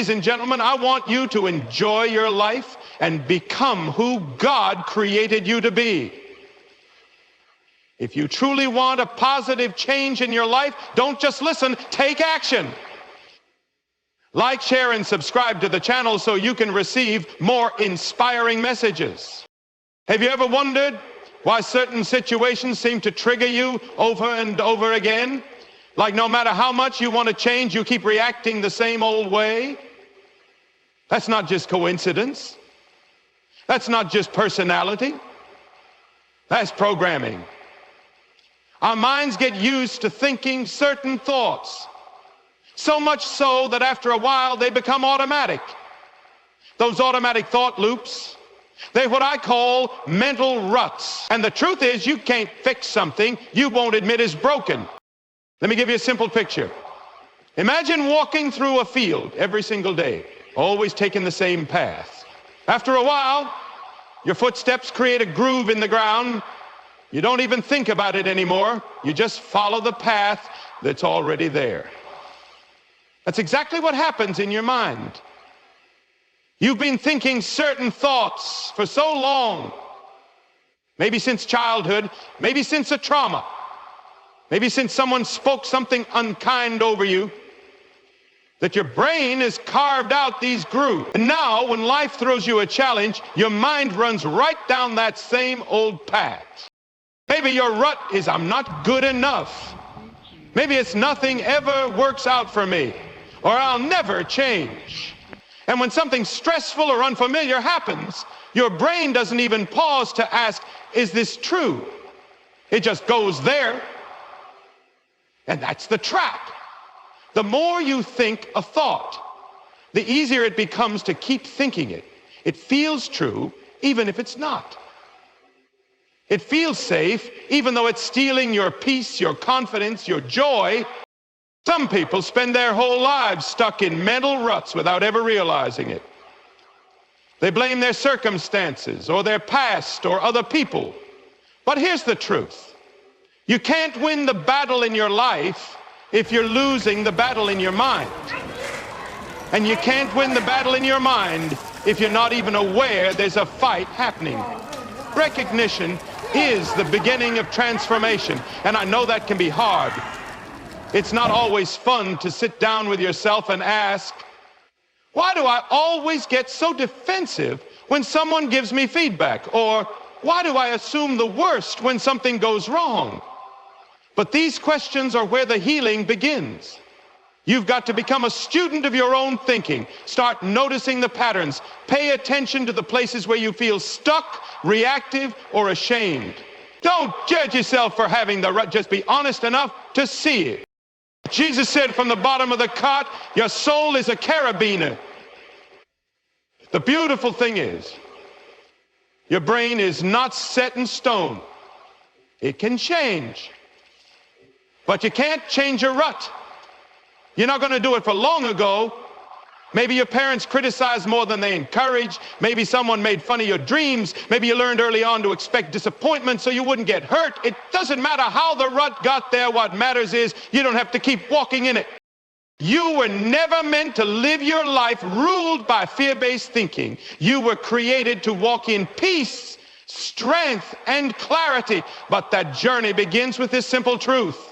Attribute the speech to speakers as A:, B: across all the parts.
A: Ladies and gentlemen, I want you to enjoy your life and become who God created you to be. If you truly want a positive change in your life, don't just listen, take action. Like, share, and subscribe to the channel so you can receive more inspiring messages. Have you ever wondered why certain situations seem to trigger you over and over again? Like no matter how much you want to change, you keep reacting the same old way? That's not just coincidence. That's not just personality. That's programming. Our minds get used to thinking certain thoughts, so much so that after a while they become automatic. Those automatic thought loops, they're what I call mental ruts. And the truth is, you can't fix something you won't admit is broken. Let me give you a simple picture. Imagine walking through a field every single day, always taking the same path. After a while, your footsteps create a groove in the ground. You don't even think about it anymore. You just follow the path that's already there. That's exactly what happens in your mind. You've been thinking certain thoughts for so long, maybe since childhood, maybe since a trauma, maybe since someone spoke something unkind over you, that your brain has carved out these grooves. And now, when life throws you a challenge, your mind runs right down that same old path. Maybe your rut is, I'm not good enough. Maybe it's nothing ever works out for me, or I'll never change. And when something stressful or unfamiliar happens, your brain doesn't even pause to ask, is this true? It just goes there. And that's the trap. The more you think a thought, the easier it becomes to keep thinking it. It feels true, even if it's not. It feels safe, even though it's stealing your peace, your confidence, your joy. Some people spend their whole lives stuck in mental ruts without ever realizing it. They blame their circumstances or their past or other people. But here's the truth. You can't win the battle in your life if you're losing the battle in your mind. And you can't win the battle in your mind if you're not even aware there's a fight happening. Recognition is the beginning of transformation, and I know that can be hard. It's not always fun to sit down with yourself and ask, why do I always get so defensive when someone gives me feedback? Or why do I assume the worst when something goes wrong? But these questions are where the healing begins. You've got to become a student of your own thinking. Start noticing the patterns. Pay attention to the places where you feel stuck, reactive, or ashamed. Don't judge yourself for having the rut. Just be honest enough to see it. Jesus said from the bottom of the cot, your soul is a carabiner. The beautiful thing is, your brain is not set in stone. It can change. But you can't change a rut. You're not going to do it for long ago. Maybe your parents criticized more than they encouraged. Maybe someone made fun of your dreams. Maybe you learned early on to expect disappointment so you wouldn't get hurt. It doesn't matter how the rut got there. What matters is you don't have to keep walking in it. You were never meant to live your life ruled by fear-based thinking. You were created to walk in peace, strength, and clarity. But that journey begins with this simple truth.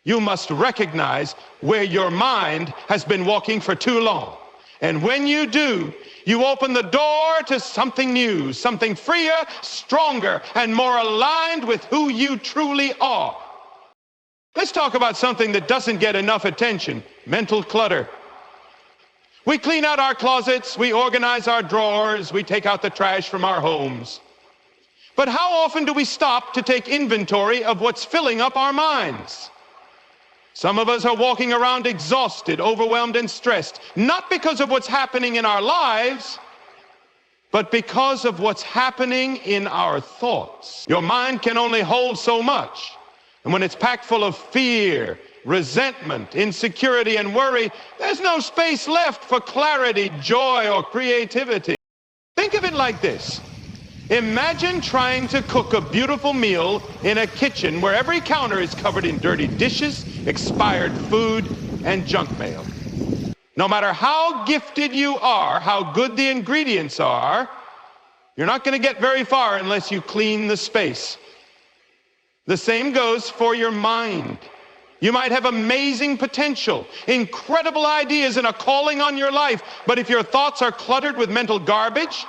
A: You must recognize where your mind has been walking for too long. And when you do, you open the door to something new, something freer, stronger, and more aligned with who you truly are. Let's talk about something that doesn't get enough attention: mental clutter. We clean out our closets, we organize our drawers, we take out the trash from our homes. But how often do we stop to take inventory of what's filling up our minds? Some of us are walking around exhausted, overwhelmed, and stressed, not because of what's happening in our lives, but because of what's happening in our thoughts. Your mind can only hold so much. And when it's packed full of fear, resentment, insecurity, and worry, there's no space left for clarity, joy, or creativity. Think of it like this. Imagine trying to cook a beautiful meal in a kitchen where every counter is covered in dirty dishes, expired food, and junk mail. No matter how gifted you are, how good the ingredients are, you're not going to get very far unless you clean the space. The same goes for your mind. You might have amazing potential, incredible ideas, and a calling on your life, but if your thoughts are cluttered with mental garbage,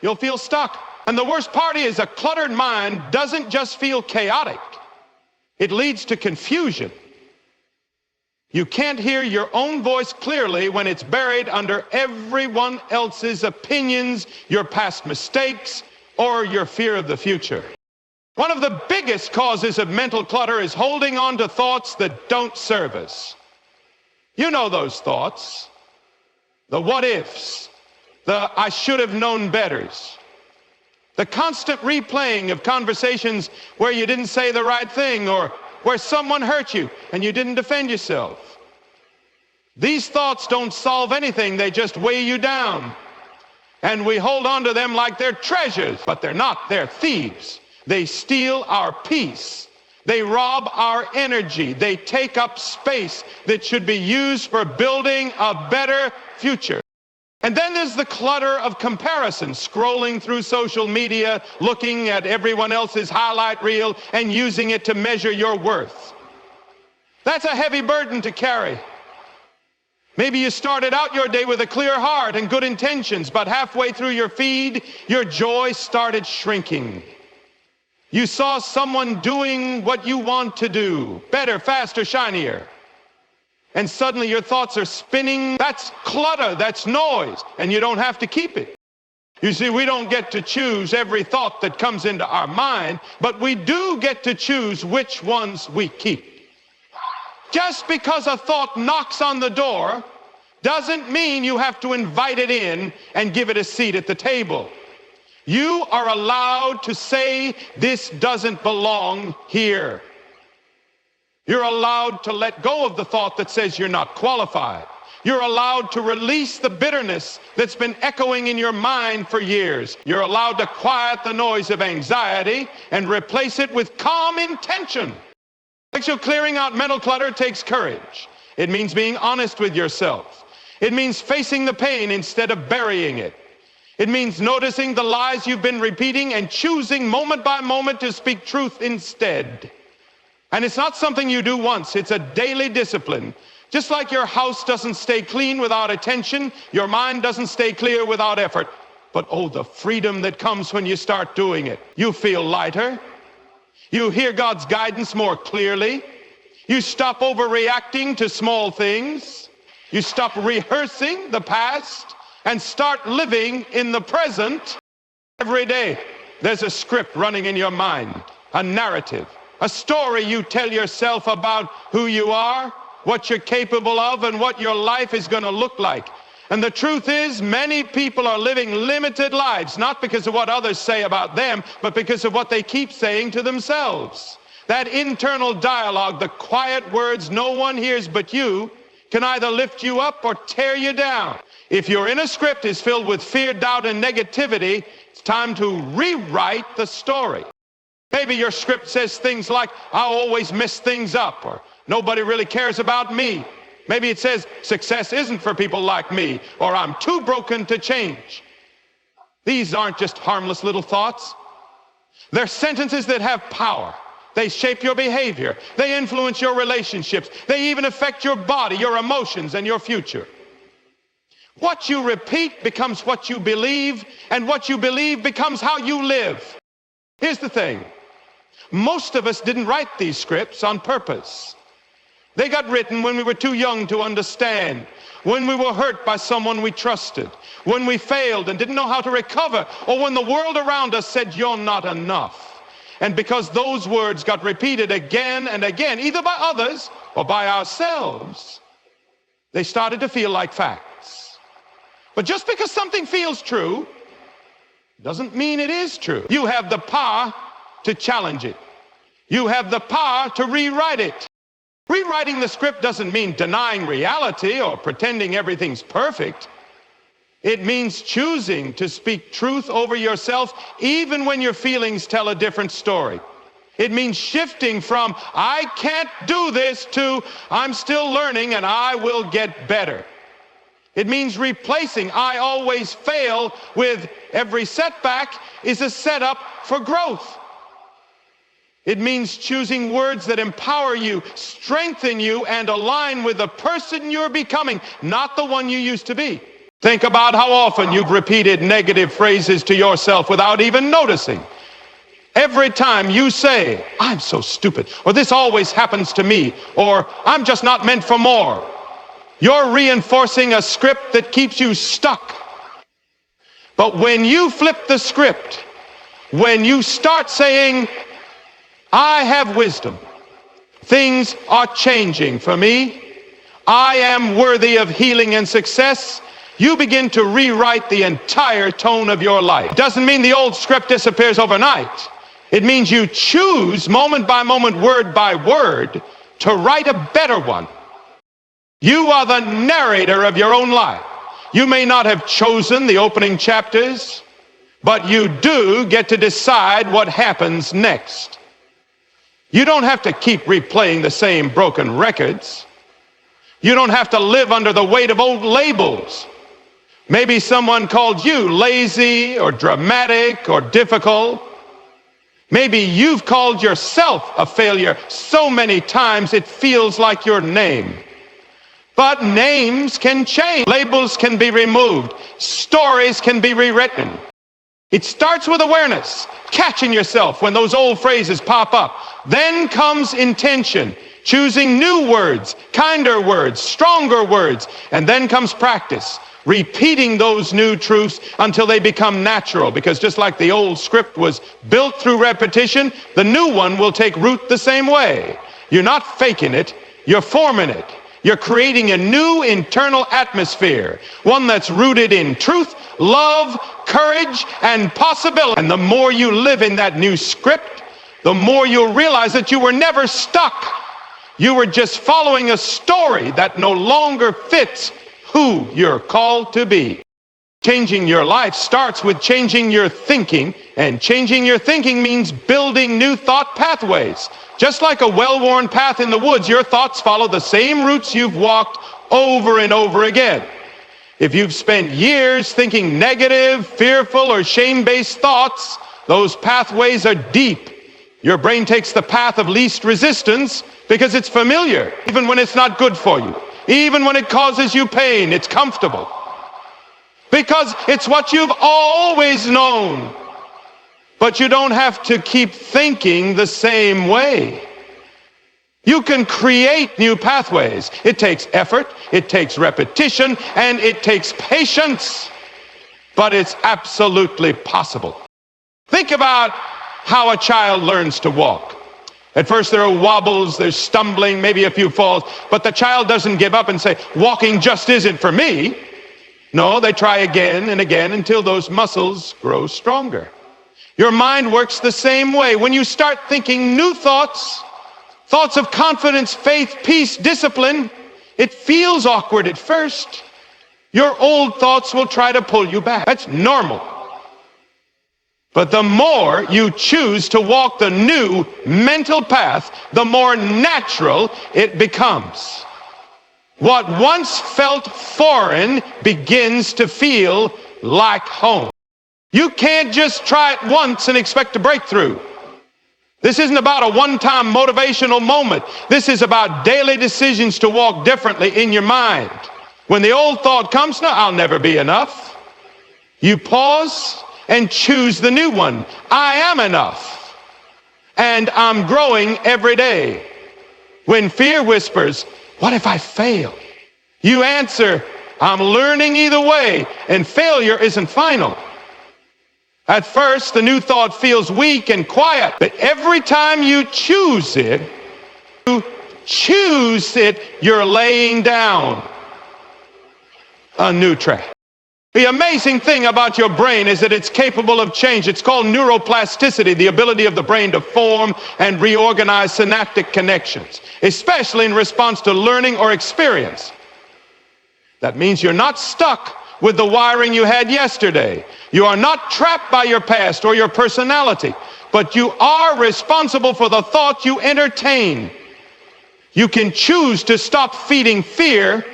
A: you'll feel stuck. And the worst part is, a cluttered mind doesn't just feel chaotic. It leads to confusion. You can't hear your own voice clearly when it's buried under everyone else's opinions, your past mistakes, or your fear of the future. One of the biggest causes of mental clutter is holding on to thoughts that don't serve us. You know those thoughts. The what ifs, the I should have known betters, the constant replaying of conversations where you didn't say the right thing or where someone hurt you and you didn't defend yourself. These thoughts don't solve anything, they just weigh you down. And we hold on to them like they're treasures, but they're not, they're thieves. They steal our peace. They rob our energy. They take up space that should be used for building a better future. And then there's the clutter of comparison, scrolling through social media, looking at everyone else's highlight reel and using it to measure your worth. That's a heavy burden to carry. Maybe you started out your day with a clear heart and good intentions, but halfway through your feed, your joy started shrinking. You saw someone doing what you want to do, better, faster, shinier. And suddenly your thoughts are spinning. That's clutter, that's noise, and you don't have to keep it. You see, we don't get to choose every thought that comes into our mind, but we do get to choose which ones we keep. Just because a thought knocks on the door doesn't mean you have to invite it in and give it a seat at the table. You are allowed to say, this doesn't belong here. You're allowed to let go of the thought that says you're not qualified. You're allowed to release the bitterness that's been echoing in your mind for years. You're allowed to quiet the noise of anxiety and replace it with calm intention. Actually, clearing out mental clutter takes courage. It means being honest with yourself. It means facing the pain instead of burying it. It means noticing the lies you've been repeating and choosing moment by moment to speak truth instead. And it's not something you do once, it's a daily discipline. Just like your house doesn't stay clean without attention, your mind doesn't stay clear without effort. But oh, the freedom that comes when you start doing it. You feel lighter. You hear God's guidance more clearly. You stop overreacting to small things. You stop rehearsing the past and start living in the present. Every day, there's a script running in your mind, a narrative, a story you tell yourself about who you are, what you're capable of, and what your life is going to look like. And the truth is, many people are living limited lives, not because of what others say about them, but because of what they keep saying to themselves. That internal dialogue, the quiet words no one hears but you, can either lift you up or tear you down. If your inner script is filled with fear, doubt, and negativity, it's time to rewrite the story. Maybe your script says things like, I always mess things up, or nobody really cares about me. Maybe it says, success isn't for people like me, or I'm too broken to change. These aren't just harmless little thoughts. They're sentences that have power. They shape your behavior. They influence your relationships. They even affect your body, your emotions, and your future. What you repeat becomes what you believe, and what you believe becomes how you live. Here's the thing. Most of us didn't write these scripts on purpose. They got written when we were too young to understand, when we were hurt by someone we trusted, when we failed and didn't know how to recover, or when the world around us said, you're not enough. And because those words got repeated again and again, either by others or by ourselves, they started to feel like facts. But just because something feels true doesn't mean it is true. You have the power to challenge it. You have the power to rewrite it. Rewriting the script doesn't mean denying reality or pretending everything's perfect. It means choosing to speak truth over yourself even when your feelings tell a different story. It means shifting from, I can't do this, to, I'm still learning and I will get better. It means replacing "I always fail" with "every setback is a setup for growth." It means choosing words that empower you, strengthen you, and align with the person you're becoming, not the one you used to be. Think about how often you've repeated negative phrases to yourself without even noticing. Every time you say, "I'm so stupid," or "this always happens to me," or "I'm just not meant for more," you're reinforcing a script that keeps you stuck. But when you flip the script, when you start saying, "I have wisdom. Things are changing for me. I am worthy of healing and success," you begin to rewrite the entire tone of your life. It doesn't mean the old script disappears overnight. It means you choose moment by moment, word by word, to write a better one. You are the narrator of your own life. You may not have chosen the opening chapters, but you do get to decide what happens next. You don't have to keep replaying the same broken records. You don't have to live under the weight of old labels. Maybe someone called you lazy or dramatic or difficult. Maybe you've called yourself a failure so many times it feels like your name. But names can change. Labels can be removed. Stories can be rewritten. It starts with awareness, catching yourself when those old phrases pop up. Then comes intention, choosing new words, kinder words, stronger words. And then comes practice, repeating those new truths until they become natural. Because just like the old script was built through repetition, the new one will take root the same way. You're not faking it, you're forming it. You're creating a new internal atmosphere, one that's rooted in truth, love, courage, and possibility. And the more you live in that new script, the more you'll realize that you were never stuck. You were just following a story that no longer fits who you're called to be. Changing your life starts with changing your thinking, and changing your thinking means building new thought pathways. Just like a well-worn path in the woods, your thoughts follow the same routes you've walked over and over again. If you've spent years thinking negative, fearful, or shame-based thoughts, those pathways are deep. Your brain takes the path of least resistance because it's familiar, even when it's not good for you. Even when it causes you pain, it's comfortable. Because it's what you've always known. But you don't have to keep thinking the same way. You can create new pathways. It takes effort, it takes repetition, and it takes patience. But it's absolutely possible. Think about how a child learns to walk. At first there are wobbles, there's stumbling, maybe a few falls, but the child doesn't give up and say, "Walking just isn't for me." No, they try again and again until those muscles grow stronger. Your mind works the same way. When you start thinking new thoughts, thoughts of confidence, faith, peace, discipline, it feels awkward at first. Your old thoughts will try to pull you back. That's normal. But the more you choose to walk the new mental path, the more natural it becomes. What once felt foreign begins to feel like home. You can't just try it once and expect a breakthrough. This isn't about a one-time motivational moment. This is about daily decisions to walk differently in your mind. When the old thought comes, "No, I'll never be enough," you pause and choose the new one. "I am enough, and I'm growing every day." When fear whispers, "What if I fail?" you answer, "I'm learning either way, and failure isn't final." At first, the new thought feels weak and quiet, but every time you choose it, you're laying down a new track. The amazing thing about your brain is that it's capable of change. It's called neuroplasticity, the ability of the brain to form and reorganize synaptic connections, especially in response to learning or experience. That means you're not stuck with the wiring you had yesterday. You are not trapped by your past or your personality, but you are responsible for the thought you entertain. You can choose to stop feeding fear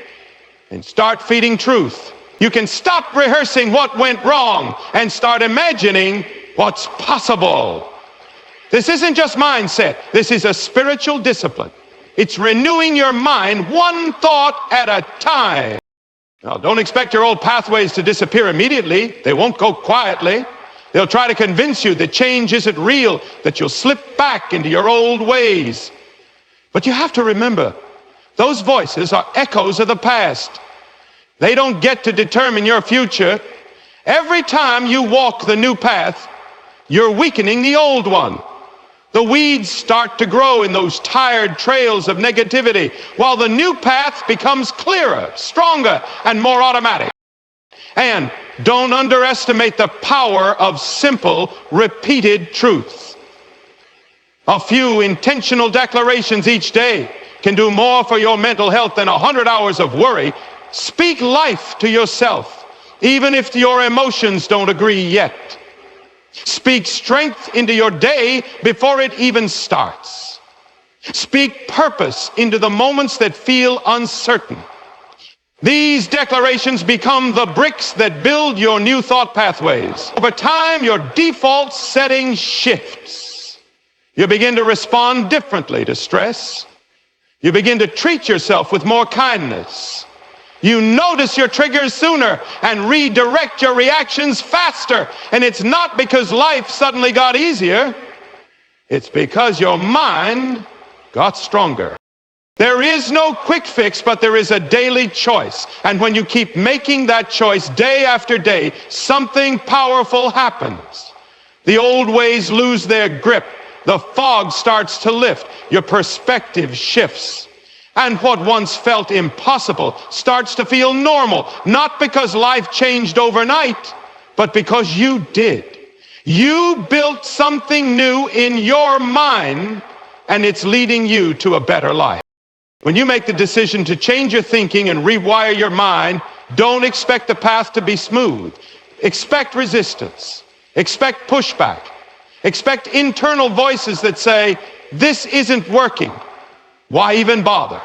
A: and start feeding truth. You can stop rehearsing what went wrong and start imagining what's possible. This isn't just mindset. This is a spiritual discipline. It's renewing your mind one thought at a time. Now, don't expect your old pathways to disappear immediately. They won't go quietly. They'll try to convince you that change isn't real, that you'll slip back into your old ways. But you have to remember, those voices are echoes of the past. They don't get to determine your future. Every time you walk the new path, you're weakening the old one. The weeds start to grow in those tired trails of negativity, while the new path becomes clearer, stronger, and more automatic. And don't underestimate the power of simple, repeated truths. A few intentional declarations each day can do more for your mental health than 100 hours of worry. Speak life to yourself, even if your emotions don't agree yet. Speak strength into your day before it even starts. Speak purpose into the moments that feel uncertain. These declarations become the bricks that build your new thought pathways. Over time, your default setting shifts. You begin to respond differently to stress. You begin to treat yourself with more kindness. You notice your triggers sooner and redirect your reactions faster. And it's not because life suddenly got easier. It's because your mind got stronger. There is no quick fix, but there is a daily choice. And when you keep making that choice day after day, something powerful happens. The old ways lose their grip. The fog starts to lift. Your perspective shifts. And what once felt impossible starts to feel normal, not because life changed overnight, but because you did. You built something new in your mind, and it's leading you to a better life. When you make the decision to change your thinking and rewire your mind, don't expect the path to be smooth. Expect resistance. Expect pushback. Expect internal voices that say, this isn't working. Why even bother?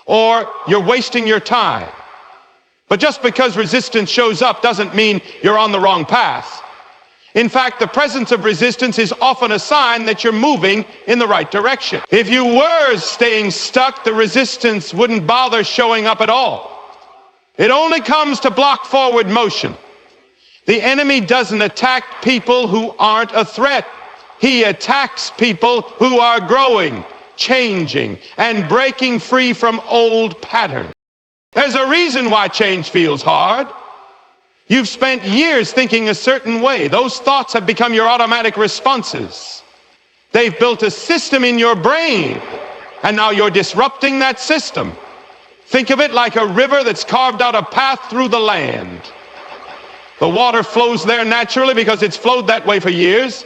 A: Or you're wasting your time. But just because resistance shows up doesn't mean you're on the wrong path. In fact, the presence of resistance is often a sign that you're moving in the right direction. If you were staying stuck, the resistance wouldn't bother showing up at all. It only comes to block forward motion. The enemy doesn't attack people who aren't a threat. He attacks people who are growing, changing, and breaking free from old patterns. There's a reason why change feels hard. You've spent years thinking a certain way. Those thoughts have become your automatic responses. They've built a system in your brain, and now you're disrupting that system. Think of it like a river that's carved out a path through the land. The water flows there naturally because it's flowed that way for years.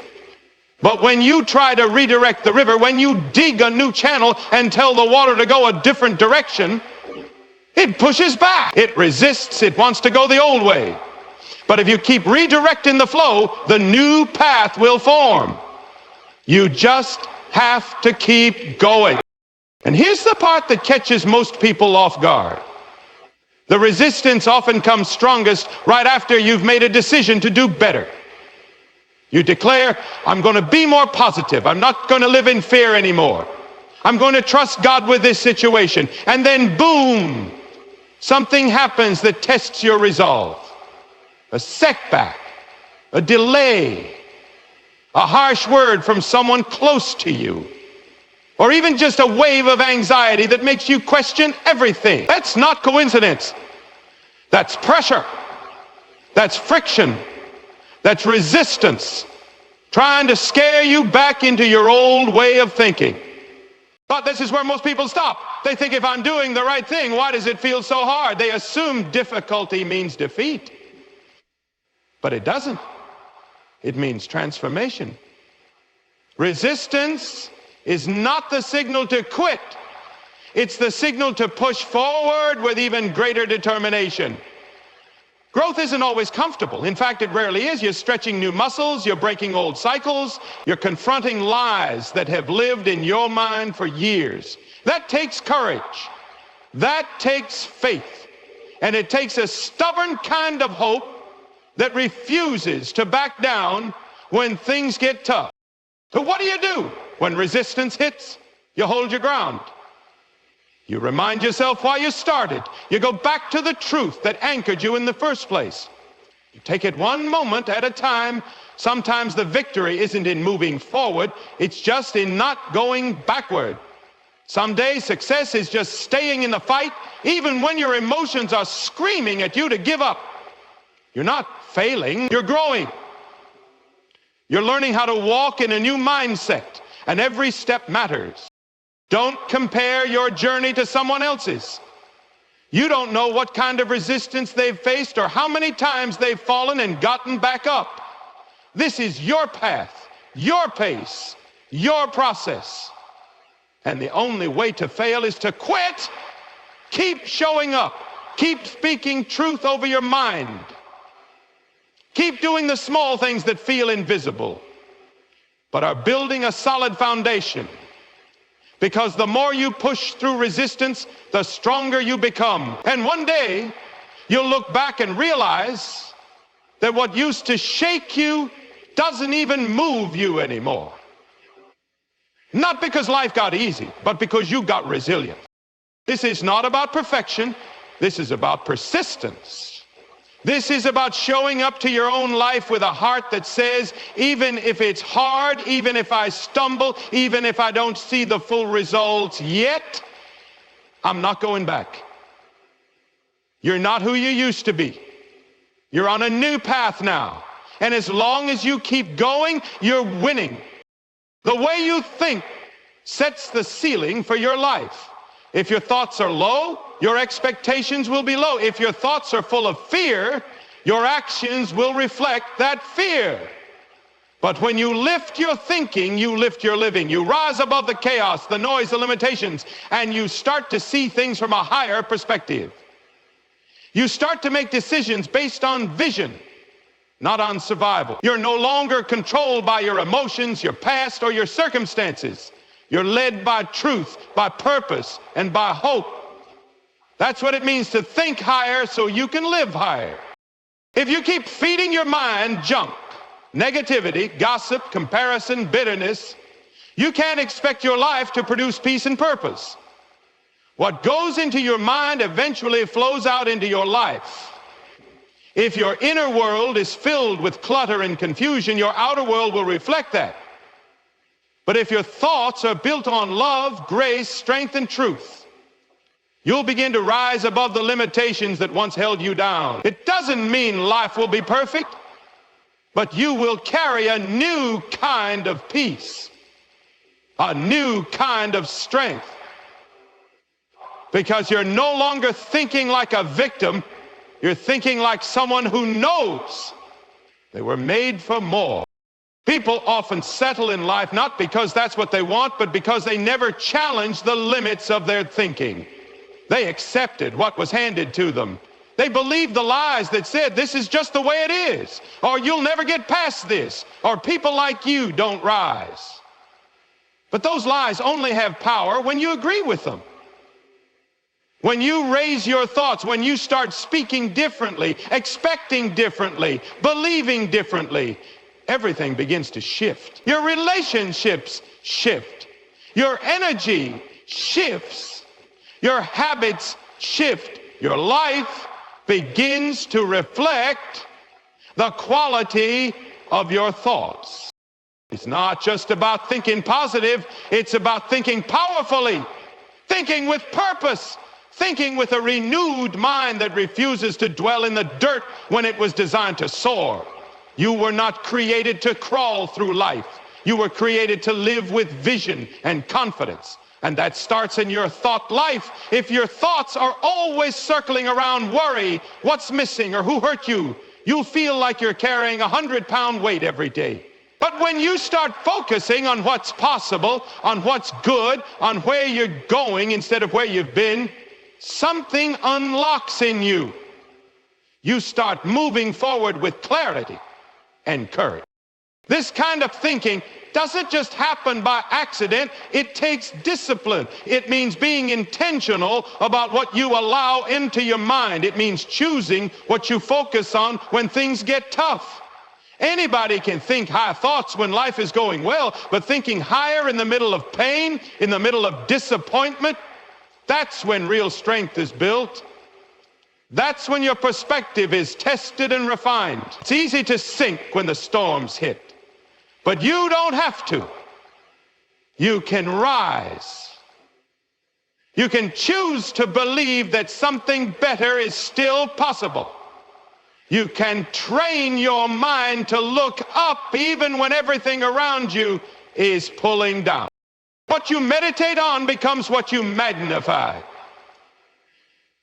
A: But when you try to redirect the river, when you dig a new channel and tell the water to go a different direction, it pushes back. It resists. It wants to go the old way. But if you keep redirecting the flow, the new path will form. You just have to keep going. And here's the part that catches most people off guard. The resistance often comes strongest right after you've made a decision to do better. You declare, I'm going to be more positive. I'm not going to live in fear anymore. I'm going to trust God with this situation. And then boom, something happens that tests your resolve. A setback, a delay, a harsh word from someone close to you, or even just a wave of anxiety that makes you question everything. That's not coincidence. That's pressure. That's friction. That's resistance, trying to scare you back into your old way of thinking. But this is where most people stop. They think, if I'm doing the right thing, why does it feel so hard? They assume difficulty means defeat. But it doesn't. It means transformation. Resistance is not the signal to quit. It's the signal to push forward with even greater determination. Growth isn't always comfortable. In fact, it rarely is. You're stretching new muscles, you're breaking old cycles, you're confronting lies that have lived in your mind for years. That takes courage. That takes faith. And it takes a stubborn kind of hope that refuses to back down when things get tough. So what do? When resistance hits, you hold your ground. You remind yourself why you started. You go back to the truth that anchored you in the first place. You take it one moment at a time. Sometimes the victory isn't in moving forward, it's just in not going backward. Someday success is just staying in the fight, even when your emotions are screaming at you to give up. You're not failing, you're growing. You're learning how to walk in a new mindset, and every step matters. Don't compare your journey to someone else's. You don't know what kind of resistance they've faced or how many times they've fallen and gotten back up. This is your path, your pace, your process. And the only way to fail is to quit. Keep showing up. Keep speaking truth over your mind. Keep doing the small things that feel invisible, but are building a solid foundation. Because the more you push through resistance, the stronger you become. And one day, you'll look back and realize that what used to shake you doesn't even move you anymore. Not because life got easy, but because you got resilient. This is not about perfection. This is about persistence. This is about showing up to your own life with a heart that says, even if it's hard, even if I stumble, even if I don't see the full results yet, I'm not going back. You're not who you used to be. You're on a new path now. And as long as you keep going, you're winning. The way you think sets the ceiling for your life. If your thoughts are low, your expectations will be low. If your thoughts are full of fear, your actions will reflect that fear. But when you lift your thinking, you lift your living. You rise above the chaos, the noise, the limitations, and you start to see things from a higher perspective. You start to make decisions based on vision, not on survival. You're no longer controlled by your emotions, your past, or your circumstances. You're led by truth, by purpose, and by hope. That's what it means to think higher so you can live higher. If you keep feeding your mind junk, negativity, gossip, comparison, bitterness, you can't expect your life to produce peace and purpose. What goes into your mind eventually flows out into your life. If your inner world is filled with clutter and confusion, your outer world will reflect that. But if your thoughts are built on love, grace, strength, and truth, you'll begin to rise above the limitations that once held you down. It doesn't mean life will be perfect, but you will carry a new kind of peace, a new kind of strength, because you're no longer thinking like a victim. You're thinking like someone who knows they were made for more. People often settle in life not because that's what they want, but because they never challenged the limits of their thinking. They accepted what was handed to them. They believed the lies that said, this is just the way it is, or you'll never get past this, or people like you don't rise. But those lies only have power when you agree with them. When you raise your thoughts, when you start speaking differently, expecting differently, believing differently, everything begins to shift. Your relationships shift. Your energy shifts. Your habits shift. Your life begins to reflect the quality of your thoughts. It's not just about thinking positive, it's about thinking powerfully, thinking with purpose, thinking with a renewed mind that refuses to dwell in the dirt when it was designed to soar. You were not created to crawl through life. You were created to live with vision and confidence. And that starts in your thought life. If your thoughts are always circling around worry, what's missing, or who hurt you, you'll feel like you're carrying a 100-pound weight every day. But when you start focusing on what's possible, on what's good, on where you're going instead of where you've been, something unlocks in you. You start moving forward with clarity and courage. This kind of thinking doesn't just happen by accident. It takes discipline. It means being intentional about what you allow into your mind. It means choosing what you focus on when things get tough. Anybody can think high thoughts when life is going well, but thinking higher in the middle of pain, in the middle of disappointment, that's when real strength is built. That's when your perspective is tested and refined. It's easy to sink when the storms hit, but you don't have to. You can rise. You can choose to believe that something better is still possible. You can train your mind to look up even when everything around you is pulling down. What you meditate on becomes what you magnify.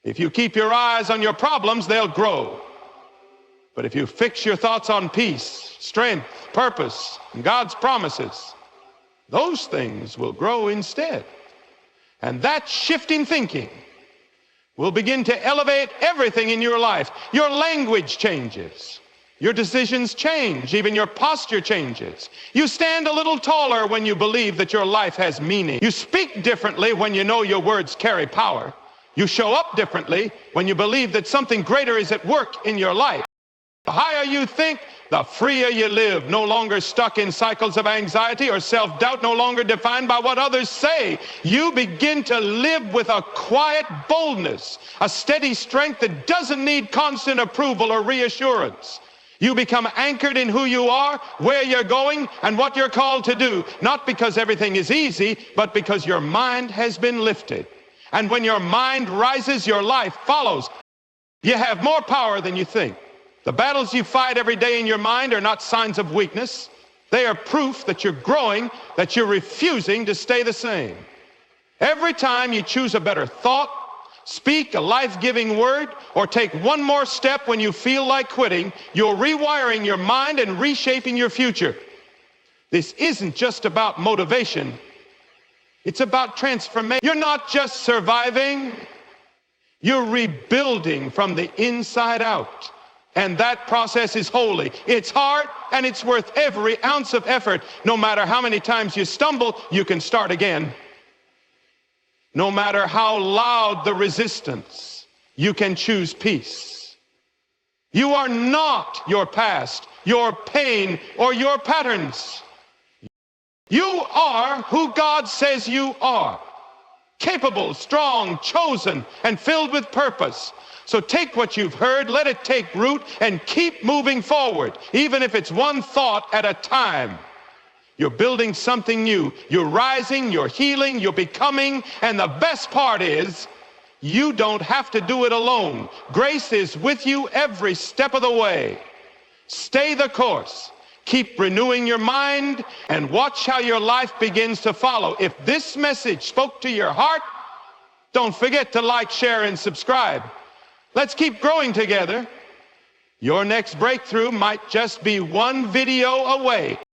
A: If you keep your eyes on your problems, they'll grow. But if you fix your thoughts on peace, strength, purpose, and God's promises, those things will grow instead. And that shifting thinking will begin to elevate everything in your life. Your language changes. Your decisions change. Even your posture changes. You stand a little taller when you believe that your life has meaning. You speak differently when you know your words carry power. You show up differently when you believe that something greater is at work in your life. The higher you think, the freer you live, no longer stuck in cycles of anxiety or self-doubt, no longer defined by what others say. You begin to live with a quiet boldness, a steady strength that doesn't need constant approval or reassurance. You become anchored in who you are, where you're going, and what you're called to do, not because everything is easy, but because your mind has been lifted. And when your mind rises, your life follows. You have more power than you think. The battles you fight every day in your mind are not signs of weakness. They are proof that you're growing, that you're refusing to stay the same. Every time you choose a better thought, speak a life-giving word, or take one more step when you feel like quitting, you're rewiring your mind and reshaping your future. This isn't just about motivation. It's about transformation. You're not just surviving, you're rebuilding from the inside out. And that process is holy. It's hard, and it's worth every ounce of effort. No matter how many times you stumble, you can start again. No matter how loud the resistance, you can choose peace. You are not your past, your pain, or your patterns. You are who God says you are. Capable, strong, chosen, and filled with purpose. So take what you've heard, let it take root, and keep moving forward, even if it's one thought at a time. You're building something new. You're rising, you're healing, you're becoming, and the best part is, you don't have to do it alone. Grace is with you every step of the way. Stay the course. Keep renewing your mind, and watch how your life begins to follow. If this message spoke to your heart, don't forget to like, share, and subscribe. Let's keep growing together. Your next breakthrough might just be one video away.